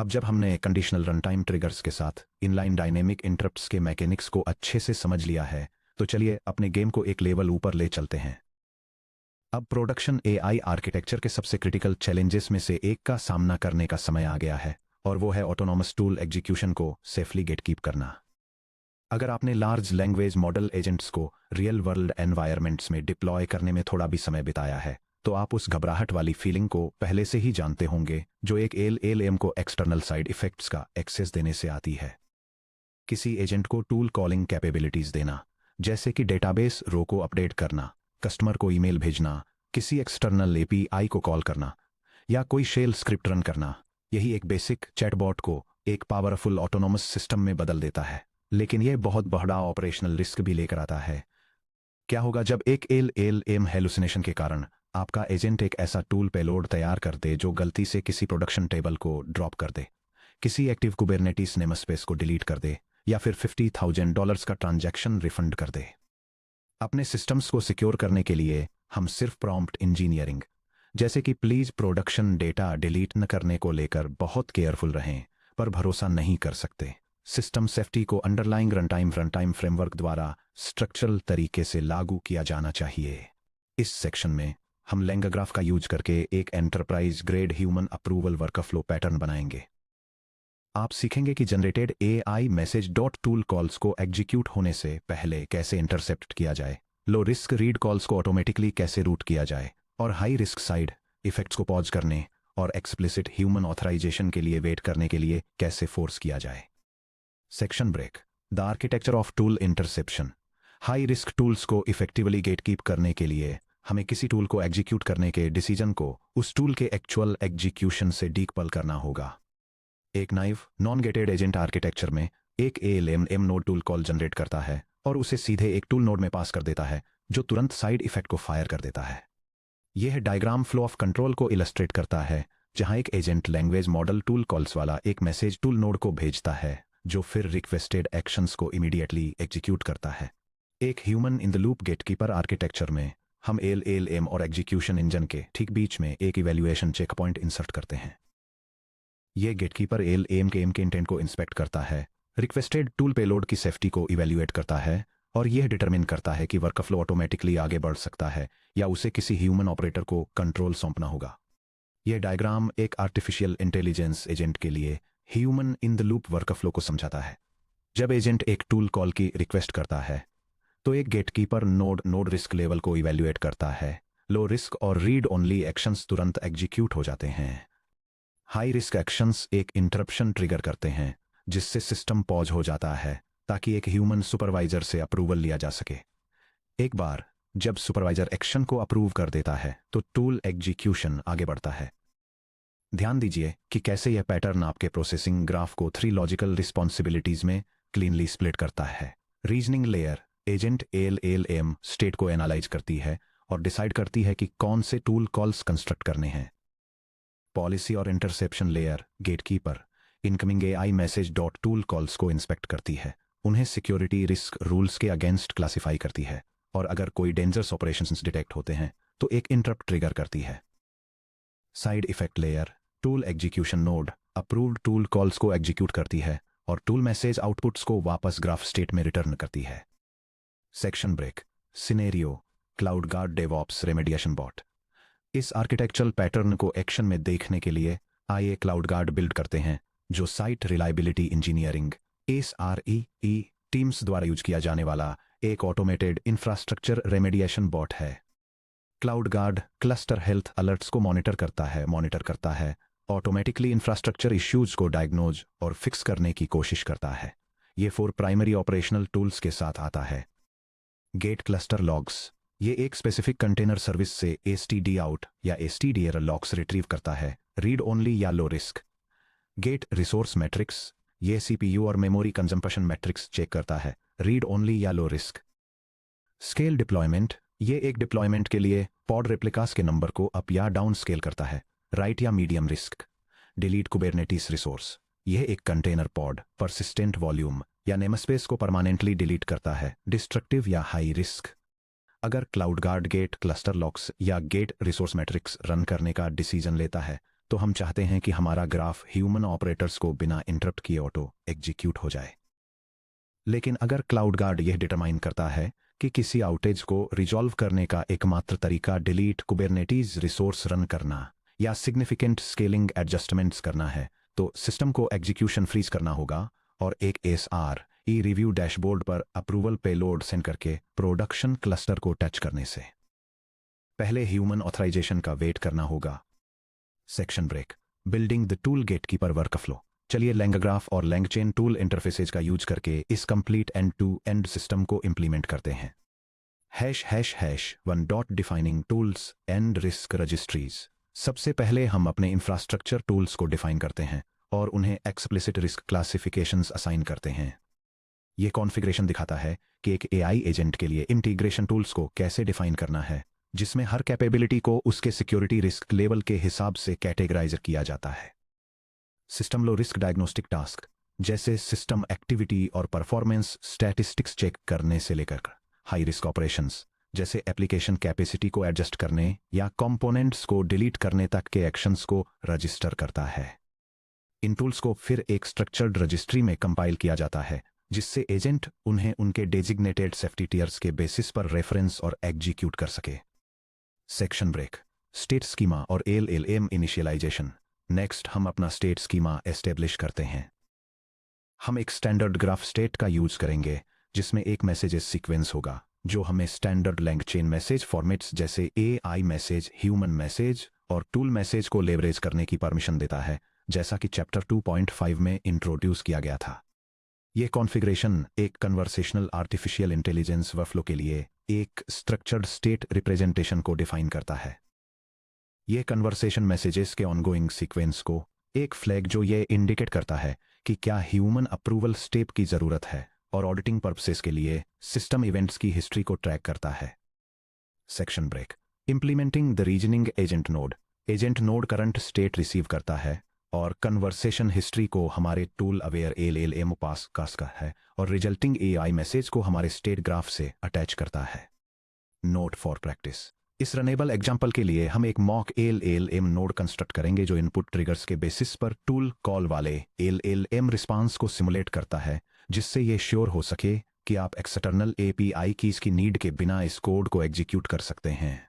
अब जब हमने कंडीशनल रनटाइम ट्रिगर्स के साथ इनलाइन डायनेमिक इंटरप्ट्स के मैकेनिक्स को अच्छे से समझ लिया है, तो चलिए अपने गेम को एक लेवल ऊपर ले चलते हैं। अब प्रोडक्शन एआई आर्किटेक्चर के सबसे क्रिटिकल चैलेंजेस में से एक का सामना करने का समय आ गया है, और वो है ऑटोनॉमस टूल एग्जीक्यूशन को सेफली गेटकीप करना। अगर आपने लार्ज लैंग्वेज मॉडल एजेंट्स को रियल वर्ल्ड एनवायरमेंट्स में डिप्लॉय करने में थोड़ा भी समय बिताया है, तो आप उस घबराहट वाली फीलिंग को पहले से ही जानते होंगे जो एक एलएलएम को एक्सटर्नल साइड इफेक्ट्स का एक्सेस देने से आती है। किसी एजेंट को टूल कॉलिंग कैपेबिलिटीज देना, जैसे कि डेटाबेस रो को अपडेट करना, कस्टमर को ईमेल भेजना, किसी एक्सटर्नल एपीआई को कॉल करना, या कोई शेल स्क्रिप्ट रन करना, यही एक बेसिक चैटबॉट को एक पावरफुल ऑटोनोमस सिस्टम में बदल देता है। लेकिन यह बहुत बड़ा ऑपरेशनल रिस्क भी लेकर आता है। क्या होगा जब एक एलएलएम हेलुसिनेशन के कारण आपका एजेंट एक ऐसा टूल पेलोड तैयार कर दे जो गलती से किसी प्रोडक्शन टेबल को ड्रॉप कर दे, किसी एक्टिव कुबरनेटिस नेमस्पेस को डिलीट कर दे, या फिर $50,000 का ट्रांजैक्शन रिफंड कर दे। अपने सिस्टम्स को सिक्योर करने के लिए हम सिर्फ प्रॉम्प्ट इंजीनियरिंग, जैसे कि प्लीज प्रोडक्शन डेटा डिलीट न करने को लेकर बहुत केयरफुल रहें, पर भरोसा नहीं कर सकते। सिस्टम सेफ्टी को अंडरलाइंग रनटाइम फ्रेमवर्क द्वारा स्ट्रक्चरल तरीके से लागू किया जाना चाहिए। इस सेक्शन में हम लैंगाग्राफ का यूज करके एक enterprise grade human approval workflow pattern बनाएंगे। आप सीखेंगे कि generated AI message dot tool calls को एग्जीक्यूट होने से पहले कैसे इंटरसेप्ट किया जाए, लो रिस्क रीड कॉल्स को ऑटोमेटिकली कैसे रूट किया जाए, और हाई रिस्क साइड इफेक्ट्स को पॉज करने और एक्सप्लिसिट ह्यूमन ऑथराइजेशन के लिए वेट करने के लिए कैसे फोर्स किया जाए। Section break, the architecture of tool interception. High risk tools को इफेक्टिवली गेटकीप करने के लिए हमें किसी टूल को एग्जीक्यूट करने के डिसीजन को उस टूल के एक्चुअल एग्जीक्यूशन से डीकपल करना होगा। एक naive non gated agent architecture में एक ALM node tool call generate करता है और उसे सीधे एक टूल नोड में पास कर देता है, जो तुरंत साइड इफेक्ट को फायर कर देता है। यह डायग्राम फ्लो ऑफ कंट्रोल को इलस्ट्रेट करता है, जहां एक agent language model tool calls वाला एक मैसेज टूल नोड को भेजता है, जो फिर रिक्वेस्टेड एक्शंस को इमीडिएटली एग्जीक्यूट करता है। एक human in the loop gatekeeper architecture में हम एलएलएम और एग्जीक्यूशन इंजन के ठीक बीच में एक इवैल्यूएशन चेक पॉइंट इंसर्ट करते हैं। यह गेटकीपर एलएलएम के इंटेंट को इंस्पेक्ट करता है, रिक्वेस्टेड टूल पेलोड की सेफ्टी को इवैल्यूएट करता है, और यह डिटरमिन करता है कि वर्कफ्लो ऑटोमेटिकली आगे बढ़ सकता है या उसे किसी ह्यूमन ऑपरेटर को कंट्रोल सौंपना होगा। यह डायग्राम एक आर्टिफिशियल इंटेलिजेंस एजेंट के लिए human in the loop workflow को समझाता है। जब एजेंट एक टूल कॉल की रिक्वेस्ट करता है, तो एक गेटकीपर नोड रिस्क लेवल को इवैल्यूएट करता है। लो रिस्क और रीड ओनली एक्शंस तुरंत एग्जीक्यूट हो जाते हैं। हाई रिस्क एक्शंस एक इंटरप्शन ट्रिगर करते हैं, जिससे सिस्टम पॉज हो जाता है ताकि एक ह्यूमन सुपरवाइजर से अप्रूवल लिया जा सके। एक बार जब सुपरवाइजर एक्शन को अप्रूव कर देता है, तो टूल एग्जीक्यूशन आगे बढ़ता है। ध्यान दीजिए कि कैसे यह पैटर्न आपके प्रोसेसिंग ग्राफ को 3 लॉजिकल रिस्पॉन्सिबिलिटीज में क्लीनली स्प्लिट करता है। Reasoning layer, agent LLM state को एनालाइज करती है और डिसाइड करती है कि कौन से टूल कॉल्स कंस्ट्रक्ट करने हैं। पॉलिसी और interception layer, gatekeeper incoming AI message dot tool calls को इंस्पेक्ट करती है, उन्हें सिक्योरिटी रिस्क रूल्स के अगेंस्ट क्लासिफाई करती है, और अगर कोई डेंजरस ऑपरेशंस डिटेक्ट होते हैं तो एक इंटरप्ट ट्रिगर करती है। Side effect layer, tool execution node approved tool calls को एग्जीक्यूट करती है और टूल मैसेज आउटपुट्स को वापस ग्राफ स्टेट में रिटर्न करती है। Section break, scenario, cloud guard DevOps remediation bot. इस आर्किटेक्चरल पैटर्न को एक्शन में देखने के लिए आइए क्लाउड गार्ड बिल्ड करते हैं, जो site reliability engineering SRE teams द्वारा यूज किया जाने वाला एक ऑटोमेटेड इंफ्रास्ट्रक्चर रेमेडिएशन बॉट है। Cloud guard cluster health alerts को मॉनिटर करता है, ऑटोमेटिकली इंफ्रास्ट्रक्चर इश्यूज को डायग्नोज और फिक्स करने की कोशिश करता है। ये 4 प्राइमरी ऑपरेशनल टूल्स के साथ आता है। गेट क्लस्टर लॉग्स, ये एक स्पेसिफिक कंटेनर सर्विस से एसटीडी आउट या एसटीडी एरर लॉग्स रिट्रीव करता है, रीड ओनली या low risk. Get resource metrics, ये सीपीयू और मेमोरी कंजम्पशन मैट्रिक्स चेक करता है, रीड ओनली या लो रिस्क। स्केल डिप्लॉयमेंट, ये एक डिप्लॉयमेंट के लिए पॉड रेप्लिकास के नंबर को अप या डाउन स्केल करता है, राइट या medium risk. Delete Kubernetes resource, यह एक कंटेनर पॉड परसिस्टेंट वॉल्यूम या नेमस्पेस को परमानेंटली डिलीट करता है, डिस्ट्रक्टिव या हाई रिस्क। अगर cloud guard get cluster logs या गेट रिसोर्स मैट्रिक्स रन करने का डिसीजन लेता है, तो हम चाहते हैं कि हमारा ग्राफ ह्यूमन ऑपरेटर्स को बिना इंटरप्ट किए ऑटो एग्जीक्यूट हो जाए। लेकिन अगर क्लाउड गार्ड यह डिटरमाइन करता है कि किसी आउटेज को रिजॉल्व करने का एकमात्र तरीका डिलीट कुबरनेटीज रिसोर्स रन करना या सिग्निफिकेंट स्केलिंग एडजस्टमेंट्स करना है, तो सिस्टम को एग्जीक्यूशन फ्रीज करना होगा और एक एसआर ई रिव्यू डैशबोर्ड पर अप्रूवल पेलोड सेंड करके प्रोडक्शन क्लस्टर को टच करने से पहले ह्यूमन ऑथराइजेशन का वेट करना होगा। Section break. Building the tool gatekeeper workflow. चलिए लैंगग्राफ और लैंगचेन टूल इंटरफेसेज का यूज करके इस complete end to end system को इंप्लीमेंट करते हैं। ###1 dot defining tools and risk registries. सबसे पहले हम अपने इंफ्रास्ट्रक्चर टूल्स को डिफाइन करते हैं और उन्हें एक्सप्लिसिट रिस्क क्लासिफिकेशंस असाइन करते हैं। यह कॉन्फ़िगरेशन दिखाता है कि एक एआई एजेंट के लिए इंटीग्रेशन टूल्स को कैसे डिफाइन करना है, जिसमें हर कैपेबिलिटी को उसके सिक्योरिटी रिस्क लेवल के हिसाब से कैटेगराइज किया जाता है। सिस्टम लो रिस्क डायग्नोस्टिक टास्क जैसे सिस्टम एक्टिविटी और परफॉर्मेंस स्टैटिस्टिक्स चेक करने से लेकर हाई रिस्क ऑपरेशंस जैसे एप्लीकेशन कैपेसिटी को एडजस्ट करने या कंपोनेंट्स को डिलीट करने तक के एक्शंस को रजिस्टर करता है। इन टूल्स को फिर एक स्ट्रक्चर्ड रजिस्ट्री में कंपाइल किया जाता है, जिससे एजेंट उन्हें उनके डेजिग्नेटेड सेफ्टी टियर्स के बेसिस पर रेफरेंस और एग्जीक्यूट कर सके। Section break. स्टेट स्कीमा और एलएलएम इनिशियलाइजेशन। नेक्स्ट हम अपना स्टेट स्कीमा एस्टेब्लिश करते हैं। हम एक स्टैंडर्ड ग्राफ स्टेट का यूज करेंगे, जिसमें एक मैसेजेस सीक्वेंस होगा जो हमें स्टैंडर्ड लैंगचेन मैसेज फॉर्मेट्स जैसे एआई मैसेज, ह्यूमन मैसेज और टूल मैसेज को लेवरेज करने की परमिशन देता है, जैसा कि चैप्टर 2.5 में इंट्रोड्यूस किया गया था। यह कॉन्फ़िगरेशन एक कन्वर्सेशनल आर्टिफिशियल इंटेलिजेंस वर्कफ्लो के लिए एक स्ट्रक्चर्ड स्टेट रिप्रेजेंटेशन को डिफाइन करता है। यह कन्वर्सेशन मैसेजेस के ऑनगोइंग सीक्वेंस को एक फ्लैग जो यह इंडिकेट करता है कि क्या ह्यूमन अप्रूवल स्टेप की जरूरत है और ऑडिटिंग पर्पसेस के लिए सिस्टम इवेंट्स की हिस्ट्री को ट्रैक करता है। Section break. Implementing the reasoning agent node. Agent node current state receive करता है और कन्वर्सेशन हिस्ट्री को हमारे टूल अवेयर एलएलएम पास करता है और रिजल्टिंग एआई मैसेज को हमारे स्टेट ग्राफ से अटैच करता है। Note for practice. इस रनेबल एग्जाम्पल के लिए हम एक मॉक एलएलएम नोड कंस्ट्रक्ट करेंगे जो इनपुट ट्रिगर्स के बेसिस पर टूल कॉल वाले एलएलएम रिस्पांस को सिमुलेट करता है, जिससे ये श्योर हो सके कि आप एक्सटर्नल एपीआई कीज की नीड के बिना इस कोड को एग्जीक्यूट कर सकते हैं।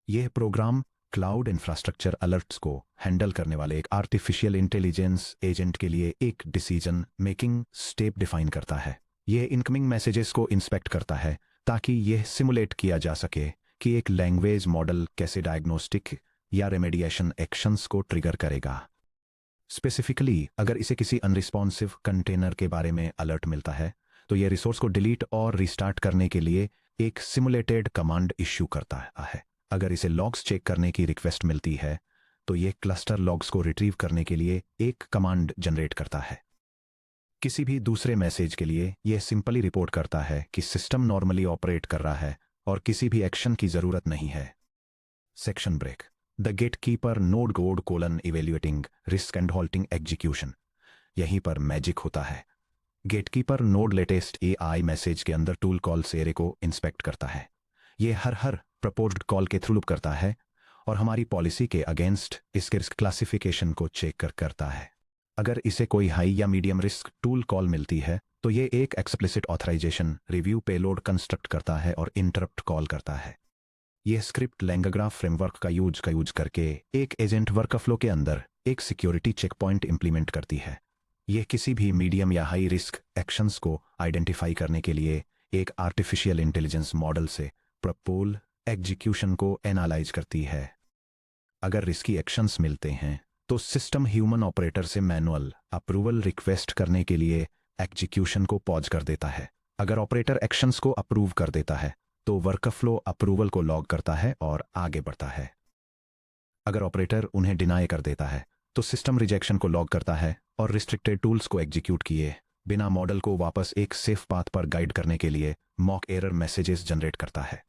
यह प्रोग्राम क्लाउड इंफ्रास्ट्रक्चर अलर्ट्स को हैंडल करने वाले एक आर्टिफिशियल इंटेलिजेंस एजेंट के लिए एक डिसीजन मेकिंग स्टेप डिफाइन करता है। यह इनकमिंग मैसेजेस को इंस्पेक्ट करता है ताकि यह सिमुलेट किया जा सके कि एक लैंग्वेज मॉडल कैसे डायग्नोस्टिक या रेमेडिएशन एक्शंस को ट्रिगर करेगा। स्पेसिफिकली अगर इसे किसी अनरिस्पॉन्सिव कंटेनर के बारे में अलर्ट मिलता है, तो यह रिसोर्स को डिलीट और रिस्टार्ट करने के लिए एक सिमुलेटेड कमांड इश्यू करता है। अगर इसे लॉग्स चेक करने की रिक्वेस्ट मिलती है, तो यह क्लस्टर लॉग्स को रिट्रीव करने के लिए एक कमांड जनरेट करता है। किसी भी दूसरे मैसेज के लिए यह सिंपली रिपोर्ट करता है कि सिस्टम नॉर्मली ऑपरेट कर रहा है और किसी भी एक्शन की जरूरत नहीं है। Section break. The gatekeeper node code colon evaluating risk and halting execution. यहीं पर मैजिक होता है। Gatekeeper node latest AI message के अंदर टूल कॉल से एरे को इंस्पेक्ट करता है। यह हर प्रपोज्ड कॉल के थ्रू लूप करता है और हमारी पॉलिसी के अगेंस्ट इसके रिस्क क्लासिफिकेशन को चेक करता है। अगर इसे कोई हाई या मीडियम रिस्क टूल कॉल मिलती है, तो यह एक explicit authorization review payload construct करता है और इंटरप्ट कॉल करता है। यह स्क्रिप्ट लैंगग्राफ फ्रेमवर्क का यूज करके एक एजेंट वर्कफ्लो के अंदर एक सिक्योरिटी चेक पॉइंट इंप्लीमेंट करती है। यह किसी भी मीडियम या हाई रिस्क एक्शंस को आइडेंटिफाई करने के लिए एक आर्टिफिशियल इंटेलिजेंस मॉडल से प्रपोल एग्जीक्यूशन को एनालाइज करती है। अगर रिस्की एक्शंस मिलते हैं, तो सिस्टम ह्यूमन ऑपरेटर से मैनुअल अप्रूवल रिक्वेस्ट करने के लिए एग्जीक्यूशन को पॉज कर देता है। अगर ऑपरेटर एक्शंस को अप्रूव कर देता है, तो वर्कफ्लो अप्रूवल को लॉग करता है और आगे बढ़ता है। अगर ऑपरेटर उन्हें डिनाई कर देता है, तो सिस्टम रिजेक्शन को लॉग करता है और रिस्ट्रिक्टेड टूल्स को एग्जीक्यूट किए बिना मॉडल को वापस एक सेफ पाथ पर गाइड करने के लिए मॉक एरर मैसेजेस जनरेट करता है।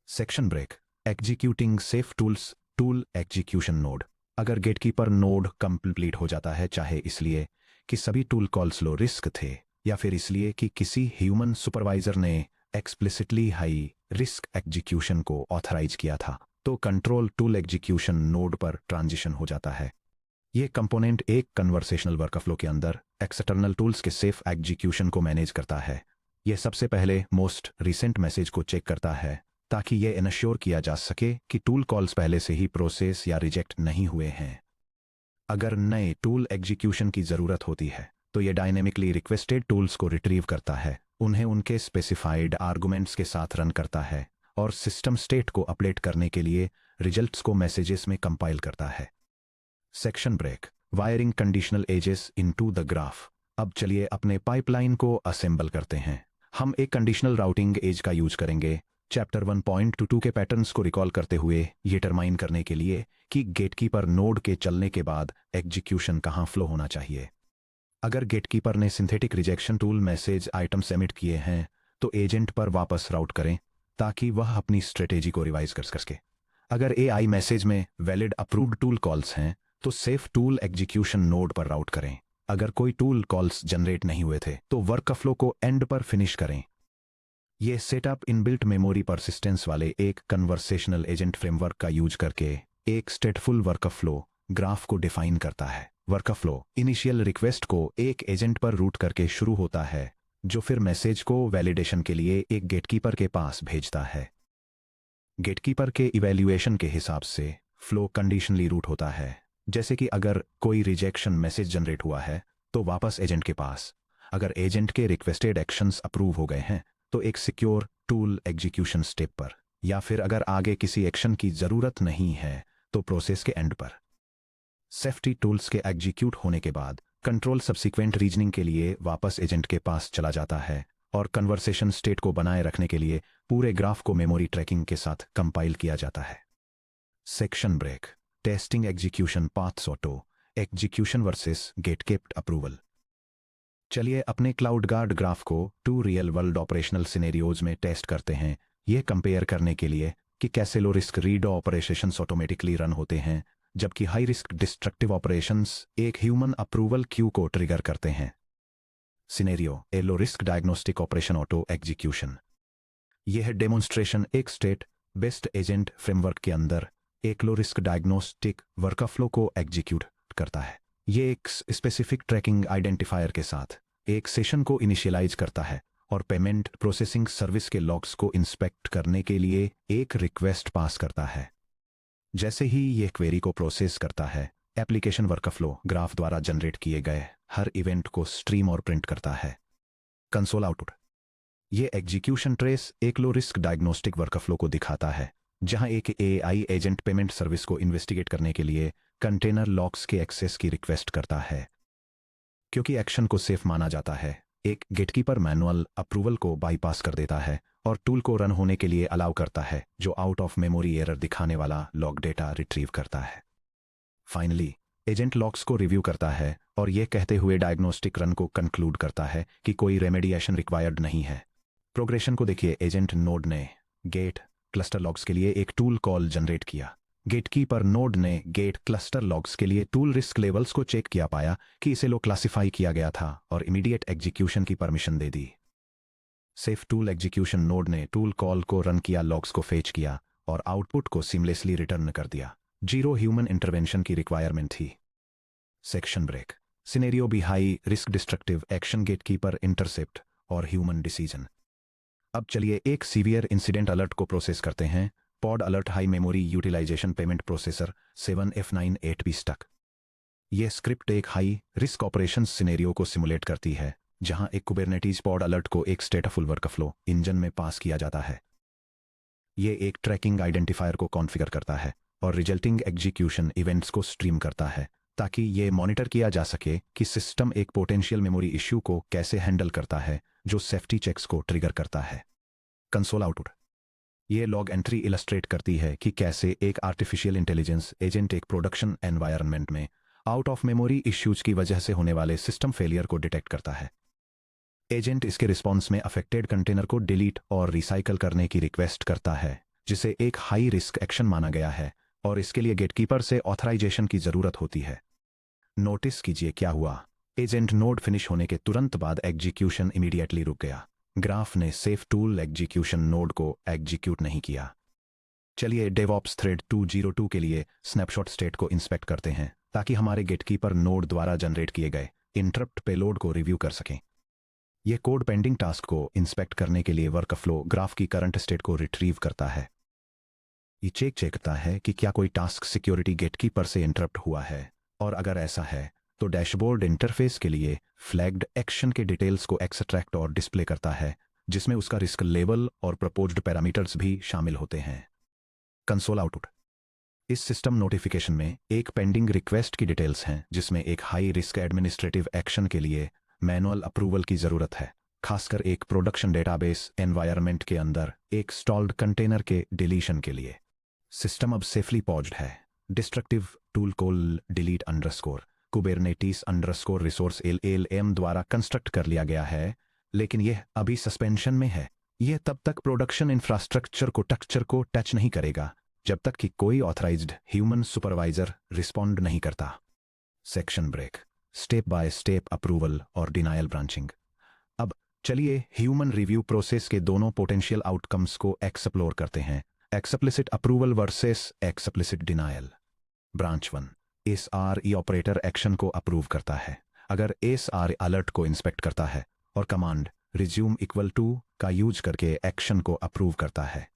Section break. Executing safe tools tool execution node. अगर गेटकीपर नोड कंप्लीट हो जाता है, चाहे इसलिए कि सभी टूल कॉल्स लो रिस्क थे या फिर इसलिए कि किसी ह्यूमन सुपरवाइजर ने एक्सप्लिसिटली हाई रिस्क एग्जीक्यूशन को ऑथराइज किया था, तो कंट्रोल टूल एग्जीक्यूशन नोड पर ट्रांजिशन हो जाता है। ये कंपोनेंट एक कन्वर्सेशनल वर्कफ्लो के अंदर एक्सटर्नल टूल्स के सेफ एग्जीक्यूशन को मैनेज करता है। यह सबसे पहले मोस्ट रिसेंट मैसेज को चेक करता है ताकि यह इनश्योर किया जा सके कि टूल कॉल्स पहले से ही प्रोसेस या रिजेक्ट नहीं हुए हैं। अगर नए टूल एग्जीक्यूशन की ज़रूरत होती है तो यह डायनेमिकली रिक्वेस्टेड टूल्स को रिट्रीव करता है, उन्हें उनके स्पेसिफाइड आर्गुमेंट्स के साथ रन करता है और सिस्टम स्टेट को अपडेट करने के लिए रिजल्ट्स को मैसेजेस में कंपाइल करता है। Section break, wiring conditional edges into the graph. अब चलिए अपने पाइपलाइन को असेंबल करते हैं। हम एक कंडीशनल राउटिंग एज का यूज करेंगे चैप्टर 1.22 के पैटर्न्स को रिकॉल करते हुए ये डिटरमाइन करने के लिए कि गेटकीपर नोड के चलने के बाद एग्जीक्यूशन कहाँ फ्लो होना चाहिए। अगर गेटकीपर ने synthetic rejection tool message item submit किए हैं तो एजेंट पर वापस राउट करें ताकि वह अपनी स्ट्रेटेजी को रिवाइज कर सके। अगर एआई मैसेज में वैलिड अप्रूव्ड टूल कॉल्स हैं तो सेफ टूल एग्जीक्यूशन नोड पर राउट करें। अगर कोई टूल कॉल्स जनरेट नहीं हुए थे तो वर्कफ्लो को एंड पर फिनिश करें। यह सेटअप इनबिल्ट मेमोरी परसिस्टेंस वाले एक कन्वर्सेशनल एजेंट फ्रेमवर्क का यूज करके एक स्टेटफुल वर्कफ्लो ग्राफ को डिफाइन करता है। वर्कफ्लो इनिशियल रिक्वेस्ट को एक एजेंट पर रूट करके शुरू होता है जो फिर मैसेज को वैलिडेशन के लिए एक गेटकीपर के पास भेजता है। गेटकीपर के इवैल्यूएशन के हिसाब से फ्लो कंडीशनली रूट होता है, जैसे कि अगर कोई रिजेक्शन मैसेज जनरेट हुआ है तो वापस एजेंट के पास। अगर एजेंट के रिक्वेस्टेड एक्शंस अप्रूव हो गए हैं तो एक सिक्योर टूल एग्जीक्यूशन स्टेप पर, या फिर अगर आगे किसी एक्शन की जरूरत नहीं है तो प्रोसेस के एंड पर। सेफ्टी टूल्स के एग्जीक्यूट होने के बाद कंट्रोल सब्सिक्वेंट रीजनिंग के लिए वापस एजेंट के पास चला जाता है और कन्वर्सेशन स्टेट को बनाए रखने के लिए पूरे ग्राफ को मेमोरी ट्रैकिंग के साथ कंपाइल किया जाता है। Section break, testing execution paths auto execution versus gatekept approval. चलिए अपने क्लाउड गार्ड ग्राफ को 2 रियल वर्ल्ड ऑपरेशनल सिनेरियोज में टेस्ट करते हैं, यह कंपेयर करने के लिए कि कैसे low risk read operations automatically run होते हैं जबकि हाई रिस्क डिस्ट्रक्टिव ऑपरेशंस एक ह्यूमन अप्रूवल क्यू को ट्रिगर करते हैं। Scenario A low risk diagnostic operation auto execution. यह डेमोन्स्ट्रेशन एक स्टेट बेस्ड एजेंट फ्रेमवर्क के अंदर एक लो रिस्क डायग्नोस्टिक वर्कफ्लो को एग्जीक्यूट करता है। यह एक स्पेसिफिक ट्रैकिंग आइडेंटिफायर के साथ एक सेशन को इनिशियलाइज करता है और पेमेंट प्रोसेसिंग सर्विस के लॉग्स को इंस्पेक्ट करने के लिए एक रिक्वेस्ट पास करता है। जैसे ही यह क्वेरी को प्रोसेस करता है, एप्लीकेशन वर्कफ्लो ग्राफ द्वारा जनरेट किए गए हर इवेंट को स्ट्रीम और प्रिंट करता है। कंसोल आउटपुट, यह एग्जीक्यूशन ट्रेस एक लो रिस्क डायग्नोस्टिक वर्कफ्लो को दिखाता है जहां एक एआई एजेंट पेमेंट सर्विस को इन्वेस्टिगेट करने के लिए कंटेनर लॉक्स के एक्सेस की रिक्वेस्ट करता है। क्योंकि एक्शन को सेफ माना जाता है, एक गेटकीपर मैनुअल अप्रूवल को बाईपास कर देता है और टूल को रन होने के लिए अलाउ करता है जो आउट ऑफ मेमोरी एरर दिखाने वाला लॉग डेटा रिट्रीव करता है। फाइनली एजेंट लॉग्स को रिव्यू करता है और यह कहते हुए डायग्नोस्टिक रन को कंक्लूड करता है कि कोई रेमेडिएशन रिक्वायर्ड नहीं है। प्रोग्रेशन को देखिए, एजेंट नोड ने गेट क्लस्टर लॉग्स के लिए एक टूल कॉल जनरेट किया। गेटकीपर नोड ने गेट क्लस्टर लॉग्स के लिए टूल रिस्क लेवल्स को चेक किया, पाया कि इसे लो क्लासिफाई किया गया था और इमीडिएट एग्जीक्यूशन की परमिशन दे दी। सेफ टूल एग्जीक्यूशन नोड ने टूल कॉल को रन किया, लॉग्स को फेच किया और आउटपुट को सीमलेसली रिटर्न कर दिया। 0 ह्यूमन इंटरवेंशन की रिक्वायरमेंट थी। Section break, scenario B high risk destructive action gatekeeper intercept और ह्यूमन डिसीजन। अब चलिए एक सीवियर इंसिडेंट अलर्ट को प्रोसेस करते हैं। Pod alert high memory utilization payment processor 7F98B stuck. यह स्क्रिप्ट एक हाई रिस्क ऑपरेशंस सिनेरियो को सिमुलेट करती है जहां एक कुबरनेटीज पॉड अलर्ट को एक स्टेटफुल वर्कफ्लो इंजन में पास किया जाता है। यह एक ट्रैकिंग आइडेंटिफायर को कॉन्फ़िगर करता है और रिजल्टिंग एग्जीक्यूशन इवेंट्स को स्ट्रीम करता है ताकि यह मॉनिटर किया जा सके कि सिस्टम एक पोटेंशियल मेमोरी इश्यू को कैसे हैंडल करता है जो सेफ्टी चेक्स को ट्रिगर करता है। कंसोल आउटपुट, यह लॉग एंट्री इलस्ट्रेट करती है कि कैसे एक आर्टिफिशियल इंटेलिजेंस एजेंट एक प्रोडक्शन एनवायरनमेंट में आउट ऑफ मेमोरी इश्यूज की वजह से होने वाले सिस्टम फेलियर को डिटेक्ट करता है। एजेंट इसके रिस्पॉन्स में अफेक्टेड कंटेनर को डिलीट और रिसाइकल करने की रिक्वेस्ट करता है जिसे एक हाई रिस्क एक्शन माना गया है और इसके लिए गेटकीपर से ऑथराइजेशन की जरूरत होती है। नोटिस कीजिए क्या हुआ, एजेंट नोड फिनिश होने के तुरंत बाद एग्जीक्यूशन इमीडिएटली रुक गया। ग्राफ ने सेफ टूल एग्जीक्यूशन नोड को एग्जीक्यूट नहीं किया। चलिए डेवऑप्स थ्रेड 202 के लिए स्नैपशॉट स्टेट को इंस्पेक्ट करते हैं ताकि हमारे गेटकीपर नोड द्वारा जनरेट किए गए इंटरप्ट पेलोड को रिव्यू कर सकें। यह कोड पेंडिंग टास्क को इंस्पेक्ट करने के लिए वर्कफ्लो ग्राफ की करंट स्टेट को रिट्रीव करता है। ये चेक करता है कि क्या कोई टास्क सिक्योरिटी गेटकीपर से इंटरप्ट हुआ है, और अगर ऐसा है तो डैशबोर्ड इंटरफेस के लिए फ्लैग्ड एक्शन के डिटेल्स को एक्सट्रैक्ट और डिस्प्ले करता है, जिसमें उसका रिस्क लेवल और प्रपोज्ड पैरामीटर्स भी शामिल होते हैं। Console output. इस सिस्टम नोटिफिकेशन में एक पेंडिंग रिक्वेस्ट की डिटेल्स हैं, जिसमें एक हाई रिस्क एडमिनिस्ट्रेटिव एक्शन के लिए मैनुअल अप्रूवल की जरूरत है, खासकर एक प्रोडक्शन डेटाबेस एनवायरनमेंट के अंदर एक स्टॉल्ड कंटेनर के डिलीशन के लिए। सिस्टम अब सेफली पॉज्ड है। Destructive tool call delete underscore Kubernetes underscore resource LLM द्वारा कंस्ट्रक्ट कर लिया गया है, लेकिन यह अभी सस्पेंशन में है। यह तब तक प्रोडक्शन इंफ्रास्ट्रक्चर को टच नहीं करेगा जब तक कि कोई ऑथराइज्ड ह्यूमन सुपरवाइजर रिस्पॉन्ड नहीं करता। Section break. Step by step approval और डिनायल ब्रांचिंग। अब चलिए ह्यूमन रिव्यू प्रोसेस के दोनों पोटेंशियल आउटकम्स को एक्सप्लोर करते हैं। Explicit approval versus explicit denial. Branch 1 SRE operator action को अप्रूव करता है अगर SR अलर्ट को इंस्पेक्ट करता है और कमांड रिज्यूम इक्वल टू का यूज करके एक्शन को अप्रूव करता है।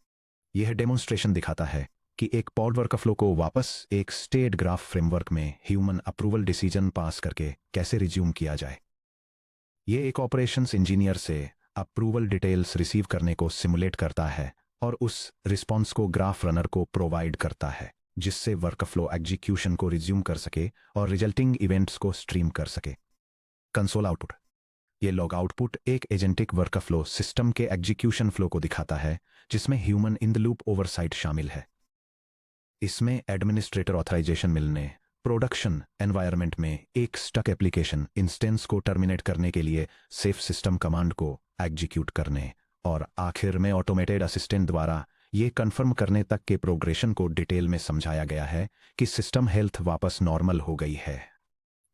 यह डेमोन्स्ट्रेशन दिखाता है कि एक पॉड वर्कफ्लो को वापस एक स्टेट ग्राफ फ्रेमवर्क में ह्यूमन अप्रूवल डिसीजन पास करके कैसे रिज्यूम किया जाए। यह एक ऑपरेशंस इंजीनियर से अप्रूवल डिटेल्स रिसीव करने को सिमुलेट करता है और उस रिस्पॉन्स को ग्राफ रनर को प्रोवाइड करता है, जिससे वर्कफ्लो एग्जीक्यूशन को रिज्यूम कर सके और रिजल्टिंग इवेंट्स को स्ट्रीम कर सके। Console output. ये लॉग आउटपुट एक एजेंटिक वर्कफ्लो सिस्टम के एग्जीक्यूशन फ्लो को दिखाता है, जिसमें human in the loop oversight शामिल है। इसमें एडमिनिस्ट्रेटर ऑथराइजेशन मिलने, प्रोडक्शन एनवायरनमेंट में एक स्टक एप्लीकेशन इंस्टेंस को टर्मिनेट करने के लिए सेफ सिस्टम कमांड को एग्जीक्यूट करने, और आखिर में ऑटोमेटेड असिस्टेंट द्वारा ये कंफर्म करने तक के प्रोग्रेशन को डिटेल में समझाया गया है कि सिस्टम हेल्थ वापस नॉर्मल हो गई है।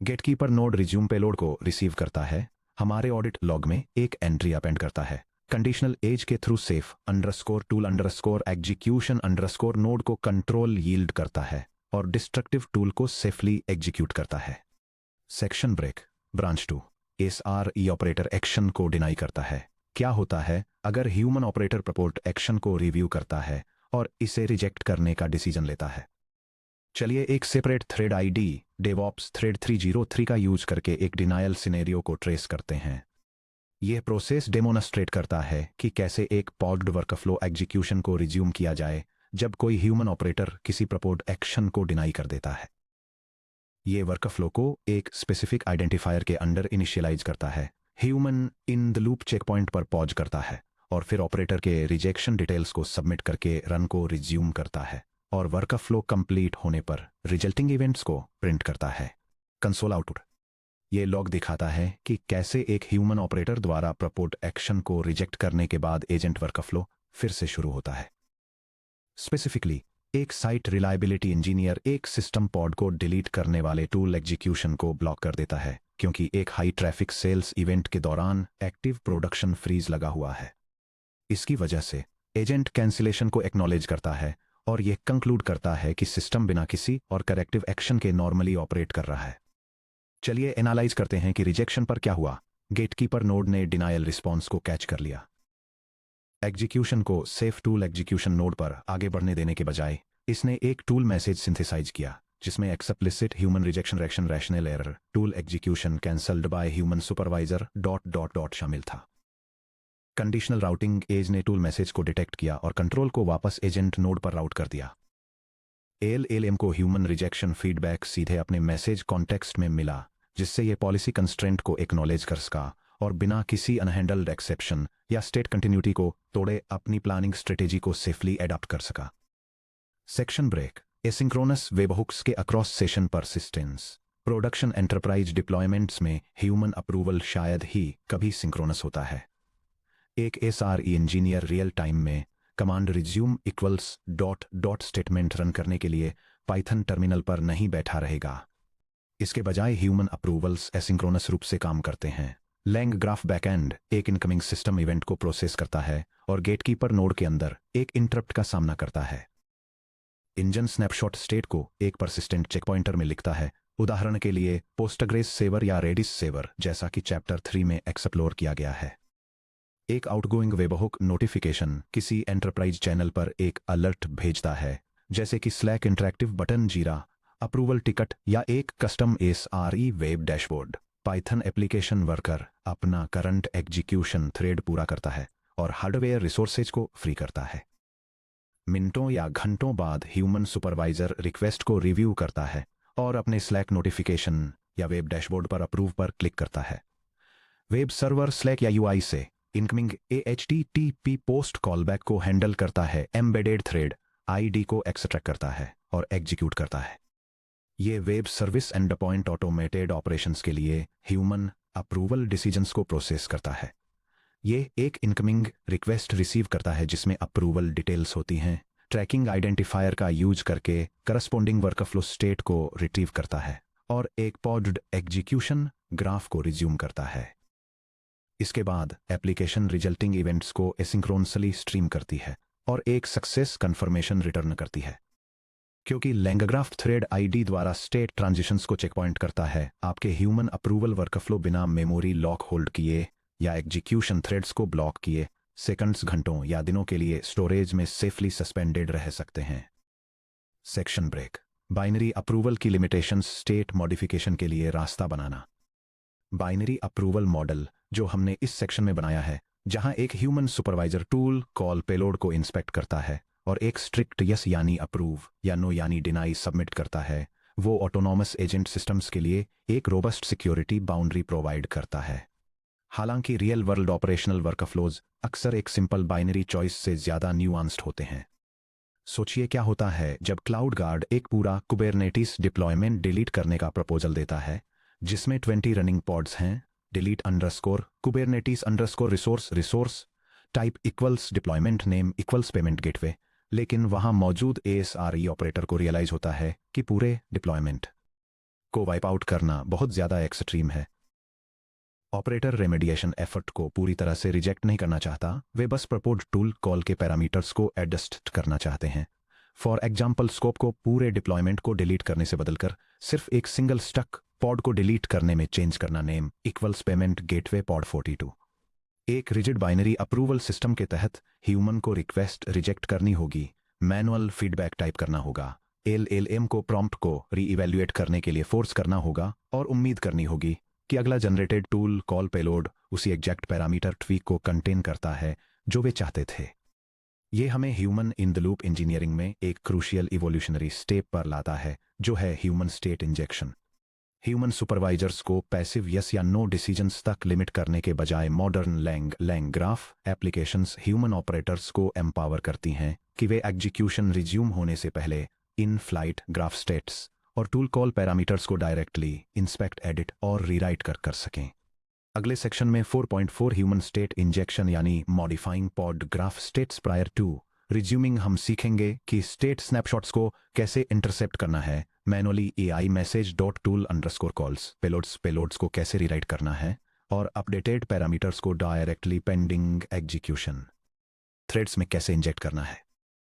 गेटकीपर नोड रिज्यूम पेलोड को रिसीव करता है, हमारे ऑडिट लॉग में एक एंट्री अपेंड करता है, कंडीशनल एज के through safe underscore tool underscore execution underscore node को कंट्रोल यील्ड करता है और डिस्ट्रक्टिव टूल को सेफली एग्जीक्यूट करता है। Section break. Branch 2 SRE operator action को डिनाई करता है। क्या होता है अगर ह्यूमन ऑपरेटर प्रपोर्ट एक्शन को रिव्यू करता है और इसे रिजेक्ट करने का डिसीजन लेता है। चलिए एक separate thread ID DevOps thread 303 का यूज करके एक डिनायल सिनेरियो को ट्रेस करते हैं। यह प्रोसेस डेमोन्स्ट्रेट करता है कि कैसे एक पॉड्ड वर्कफ्लो एग्जीक्यूशन को रिज्यूम किया जाए जब कोई ह्यूमन ऑपरेटर किसी प्रपोर्ड एक्शन को डिनाई कर देता है। यह वर्कफ्लो को एक स्पेसिफिक आइडेंटिफायर के अंडर इनिशियलाइज करता है, human in the loop check point पर पॉज करता है और फिर ऑपरेटर के रिजेक्शन डिटेल्स को सबमिट करके रन को रिज्यूम करता है और वर्कफ्लो कंप्लीट होने पर रिजल्टिंग इवेंट्स को प्रिंट करता है। Console output. ये लॉग दिखाता है कि कैसे एक ह्यूमन ऑपरेटर द्वारा प्रपोर्ट एक्शन को रिजेक्ट करने के बाद एजेंट वर्कफ्लो फिर से शुरू होता है। स्पेसिफिकली एक साइट रिलायबिलिटी इंजीनियर एक सिस्टम पॉड को डिलीट करने वाले टूल एग्जीक्यूशन को ब्लॉक कर देता है, क्योंकि एक हाई ट्रैफिक सेल्स इवेंट के दौरान एक्टिव प्रोडक्शन फ्रीज लगा हुआ है। इसकी वजह से एजेंट कैंसिलेशन को एक्नॉलेज करता है और यह कंक्लूड करता है कि सिस्टम बिना किसी और करेक्टिव एक्शन के नॉर्मली ऑपरेट कर रहा है। चलिए एनालाइज करते हैं कि रिजेक्शन पर क्या हुआ। गेटकीपर नोड ने डिनायल रिस्पॉन्स को कैच कर लिया। एग्जीक्यूशन को सेफ टूल एग्जीक्यूशन नोड पर आगे बढ़ने देने के बजाय इसने एक टूल मैसेज सिंथेसाइज किया, जिसमें explicit human rejection reaction rational error tool execution cancelled by human supervisor ... शामिल था। कंडीशनल राउटिंग एज ने टूल मैसेज को डिटेक्ट किया और कंट्रोल को वापस एजेंट नोड पर राउट कर दिया। LLM को ह्यूमन रिजेक्शन फीडबैक सीधे अपने मैसेज कॉन्टेक्स्ट में मिला, जिससे यह पॉलिसी कंस्ट्रेंट को एक्नॉलेज कर सका और बिना किसी अनहैंडल्ड एक्सेप्शन या स्टेट कंटिन्यूटी को तोड़े अपनी प्लानिंग स्ट्रेटेजी को सेफली एडॉप्ट कर सका। Section break. एसिंक्रोनस वेबहुक्स के across session persistence. Production enterprise deployments में ह्यूमन अप्रूवल शायद ही कभी सिंक्रोनस होता है। एक SRE इंजीनियर रियल टाइम में command resume equals ... statement run करने के लिए पाइथन टर्मिनल पर नहीं बैठा रहेगा। इसके बजाय ह्यूमन अप्रूवल्स एसिंक्रोनस रूप से काम करते हैं। लैंग ग्राफ बैकएंड एक इनकमिंग सिस्टम इवेंट को प्रोसेस करता है और गेटकीपर नोड के अंदर एक इंटरप्ट का सामना करता है। इंजन स्नैपशॉट स्टेट को एक परसिस्टेंट चेक पॉइंटर में लिखता है, उदाहरण के लिए पोस्टग्रेस सेवर या रेडिस सेवर, जैसा कि चैप्टर 3 में एक्सप्लोर किया गया है। एक आउटगोइंग वेबहुक नोटिफिकेशन किसी एंटरप्राइज चैनल पर एक अलर्ट भेजता है, जैसे कि स्लैक इंटरैक्टिव बटन, जीरा अप्रूवल टिकट या एक custom SRE web dashboard. Python application worker अपना करंट एग्जीक्यूशन थ्रेड पूरा करता है और हार्डवेयर रिसोर्सेज को फ्री करता है। मिनटों या घंटों बाद ह्यूमन सुपरवाइजर रिक्वेस्ट को रिव्यू करता है और अपने स्लैक नोटिफिकेशन या वेब डैशबोर्ड पर अप्रूव पर क्लिक करता है। वेब सर्वर स्लैक या यूआई से इनकमिंग HTTP पोस्ट कॉलबैक को हैंडल करता है। एम्बेडेड थ्रेड आईडी को एक्सट्रैक्ट करता है और एग्जीक्यूट करता है। ये web service and point automated operations के लिए ह्यूमन अप्रूवल डिसीजंस को प्रोसेस करता है। ये एक इनकमिंग रिक्वेस्ट रिसीव करता है जिसमें अप्रूवल डिटेल्स होती हैं, ट्रैकिंग आइडेंटिफायर का यूज करके करस्पॉन्डिंग वर्कफ्लो स्टेट को रिट्रीव करता है और एक पॉड्ड एग्जीक्यूशन ग्राफ को रिज्यूम करता है। इसके बाद एप्लीकेशन रिजल्टिंग इवेंट्स को एसिंक्रोनसली स्ट्रीम करती है और एक सक्सेस कंफर्मेशन रिटर्न करती है। क्योंकि लैंगग्राफ थ्रेड आईडी द्वारा स्टेट ट्रांजिशंस को चेक पॉइंट करता है, आपके ह्यूमन अप्रूवल वर्कफ्लो बिना मेमोरी लॉक होल्ड किए या एग्जीक्यूशन थ्रेड्स को ब्लॉक किए सेकंड्स, घंटों या दिनों के लिए स्टोरेज में सेफली सस्पेंडेड रह सकते हैं। Section break. बाइनरी अप्रूवल की लिमिटेशंस स्टेट मॉडिफिकेशन के लिए रास्ता बनाना। बाइनरी अप्रूवल मॉडल जो हमने इस सेक्शन में बनाया है, जहां एक human supervisor tool call payload को इंस्पेक्ट करता है और एक स्ट्रिक्ट यस यानी अप्रूव या नो यानी डिनाई सबमिट करता है, वो ऑटोनॉमस एजेंट सिस्टम्स के लिए एक रोबस्ट सिक्योरिटी बाउंड्री प्रोवाइड करता है। हालांकि रियल वर्ल्ड ऑपरेशनल वर्कफ्लोज अक्सर एक सिंपल बाइनरी चॉइस से ज्यादा न्यूआंस्ड होते हैं। सोचिए क्या होता है जब क्लाउड गार्ड एक पूरा कुबरनेटिस डिप्लॉयमेंट डिलीट करने का प्रपोजल देता है, जिसमें 20 रनिंग पॉड्स हैं, delete underscore Kubernetes underscore resource type equals deployment name equals payment gateway, लेकिन वहां मौजूद ASRE ऑपरेटर को रियलाइज होता है कि पूरे डिप्लॉयमेंट को वाइप आउट करना बहुत ज्यादा एक्सट्रीम है। ऑपरेटर रेमेडिएशन एफर्ट को पूरी तरह से रिजेक्ट नहीं करना चाहता, वे बस प्रपोज्ड टूल कॉल के पैरामीटर्स को एडजस्ट करना चाहते हैं। फॉर एग्जाम्पल, स्कोप को पूरे डिप्लॉयमेंट को डिलीट करने से बदलकर सिर्फ एक सिंगल स्टक पॉड को डिलीट करने में चेंज करना। Name equals payment gateway pod 42। एक रिजिड बाइनरी अप्रूवल सिस्टम के तहत ह्यूमन को रिक्वेस्ट रिजेक्ट करनी होगी, मैनुअल फीडबैक टाइप करना होगा, LLM को प्रॉम्प्ट को रीइवैल्यूएट करने के लिए फोर्स करना होगा और उम्मीद करनी होगी कि अगला जनरेटेड टूल कॉल पेलोड उसी एग्जैक्ट पैरामीटर ट्वीक को कंटेन करता है जो वे चाहते थे। ये हमें human in the loop engineering में एक क्रूशियल इवोल्यूशनरी स्टेप पर लाता है, जो है human state injection. Human supervisors को पैसिव यस या नो डिसीजंस तक लिमिट करने के बजाय modern LangGraph applications human operators को एम्पावर करती हैं कि वे एग्जीक्यूशन रिज्यूम होने से पहले इन फ्लाइट ग्राफ स्टेट्स और टूल कॉल पैरामीटर्स को डायरेक्टली इंस्पेक्ट, एडिट और रीराइट कर सकें। अगले सेक्शन में 4.4 ह्यूमन स्टेट इंजेक्शन यानी modifying paused graph states prior to resuming हम सीखेंगे कि स्टेट स्नैपशॉट्स को कैसे इंटरसेप्ट करना है, manually AI message dot tool underscore calls payloads को कैसे रीराइट करना है और अपडेटेड पैरामीटर्स को डायरेक्टली पेंडिंग एग्जीक्यूशन थ्रेड्स में कैसे इंजेक्ट करना है।